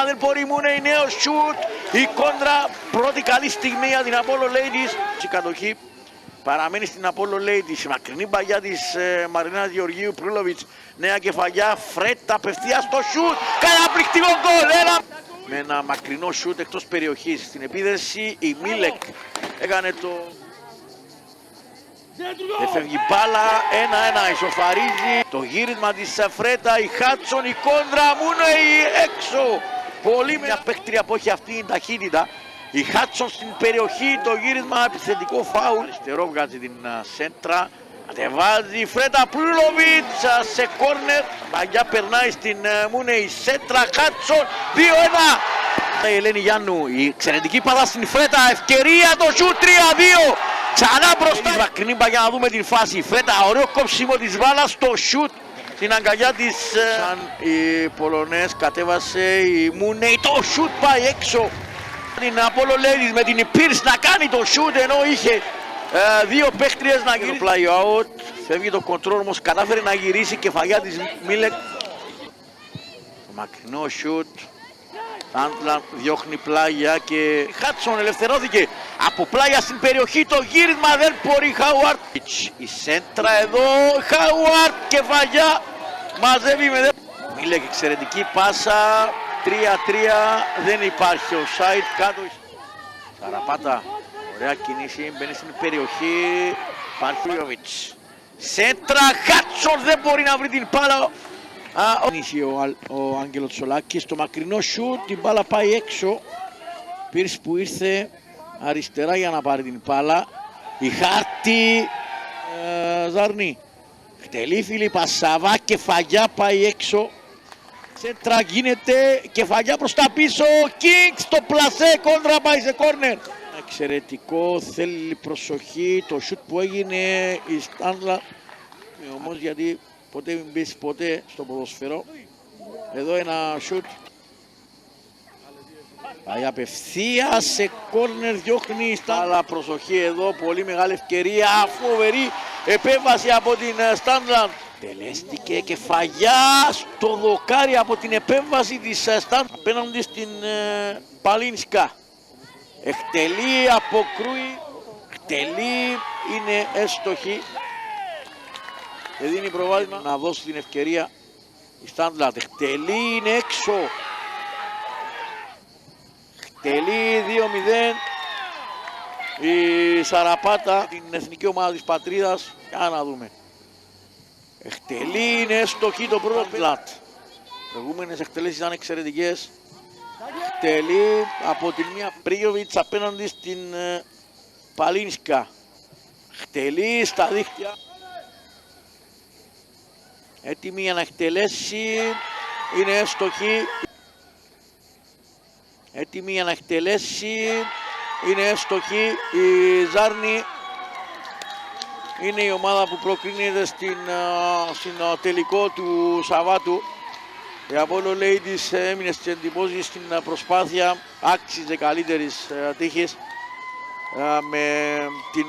μα δεν μπορεί, μου είναι νέο σουτ. Η κόντρα, πρώτη καλή στιγμή για την Apollo Ladies. Η κατοχή παραμένει στην Apollo Ladies. Μακρινή μπαγιά της Μαρινάς Γεωργίου. Προύλοβιτς, νέα κεφαλιά. Φρέτα απευθεία στο σουτ. Καταπληκτικό γκολ. Με ένα μακρινό σουτ εκτός περιοχής. Στην επίδεση η Μίλεκ έκανε το... Δεν φεύγει μπάλα, 1-1, ισοφαρίζει το γύρισμα της Φρέτα, η Χάτσον, η κόντρα, Μούνεϊ έξω. Πολύ μια παίκτρια που έχει αυτή την ταχύτητα. Η Χάτσον στην περιοχή, το γύρισμα, επιθετικό φάουλ. Στερό βγάζει την σέντρα, κατεβάζει η Φρέτα, Προύλοβιτς σε κόρνερ. Μαγιά περνάει στην Μούνεϊ, σέντρα, Χάτσον, 2-1. Η Ελένη Γιάννου, η εξαιρετική παδά στην Φρέτα, ευκαιρία το σουτ, 3-2. Ξανά μπροστά. Μακρινή για να δούμε την φάση. Φρέτα, ωραίο κόψιμο της μπάλας στο σουτ. Στην αγκαλιά της. Σαν οι Πολωνές κατέβασε η Μούνεϊ. Το σουτ πάει έξω. Την Apollo Ladies με την Πίρς να κάνει το σουτ ενώ είχε δύο παίχτριες να γυρίσει. Το play out. Φεύγει το κοντρόλ όμως κατάφερε να γυρίσει. Κεφαλιά της Μίλεκ. Το μακρινό σουτ. Τάντλαν διώχνει πλάγια και η Χάτσον ελευθερώθηκε από πλάγια στην περιοχή, το γύρισμα δεν μπορεί. Χάουαρτ, η σέντρα εδώ, Χάουαρτ, κεφαλιά, μαζεύει με Μίλεκ, εξαιρετική πάσα, 3-3, δεν υπάρχει offside κάτω. Σαραπάτα, ωραία κινήση, μπαίνει στην περιοχή, Παρφιόβιτς, σέντρα, Χάτσον δεν μπορεί να βρει την μπάλα. Ο Άγγελος Τσολάκης στο μακρινό σουτ, την μπάλα πάει έξω. Πίρς που ήρθε αριστερά για να πάρει την μπάλα. Η Χάρτη Ζαρνή. Χτελεί Φιλίππα Σαββά, κεφαγιά πάει έξω. Σέντρα γίνεται, κεφαγιά προς τα πίσω. Κίνγκ στο πλασέ, κόντρα πάει σε κόρνερ. Εξαιρετικό, θέλει προσοχή. Το σουτ που έγινε η Στάντλα. Όμως γιατί ποτέ μην μπεις ποτέ στο ποδοσφαιρό. Εδώ ένα σουτ. Πάει απευθεία σε κόρνερ, διώχνει αλλά προσοχή εδώ, πολύ μεγάλη ευκαιρία, φοβερή επέμβαση από την Στάντλαντ. Τελέστηκε κεφαγιά στο δοκάρι από την επέμβαση της Στάντλαντ απέναντι στην Παλίνσκα. Εκτελεί, αποκρούει, εκτελεί, είναι έστοχη. Και δίνει προβάδισμα να δώσει την ευκαιρία η Στάντλαντ. Εκτελεί, είναι έξω. Εκτελεί 2-0 η Σαραπάτα, την εθνική ομάδα της πατρίδας. Για να δούμε. Εκτελεί, είναι έστοχη το πρώτο πλάτ. Προηγούμενες εκτελέσεις ήταν εξαιρετικές. Εκτελεί από την μία Πρίγιοβιτς απέναντι στην Παλίνσκα. Εκτελεί στα δίχτυα. Έτοιμη για να εκτελέσει, είναι έστοχη. Έτοιμη για να εκτελέσει, είναι έστοχη. Η Ζάρνη είναι η ομάδα που προκρίνεται στην τελικό του Σαββάτου. Η Apollo Ladies έμεινε στις εντυπώσεις στην προσπάθεια, άξιζε καλύτερης τύχης με την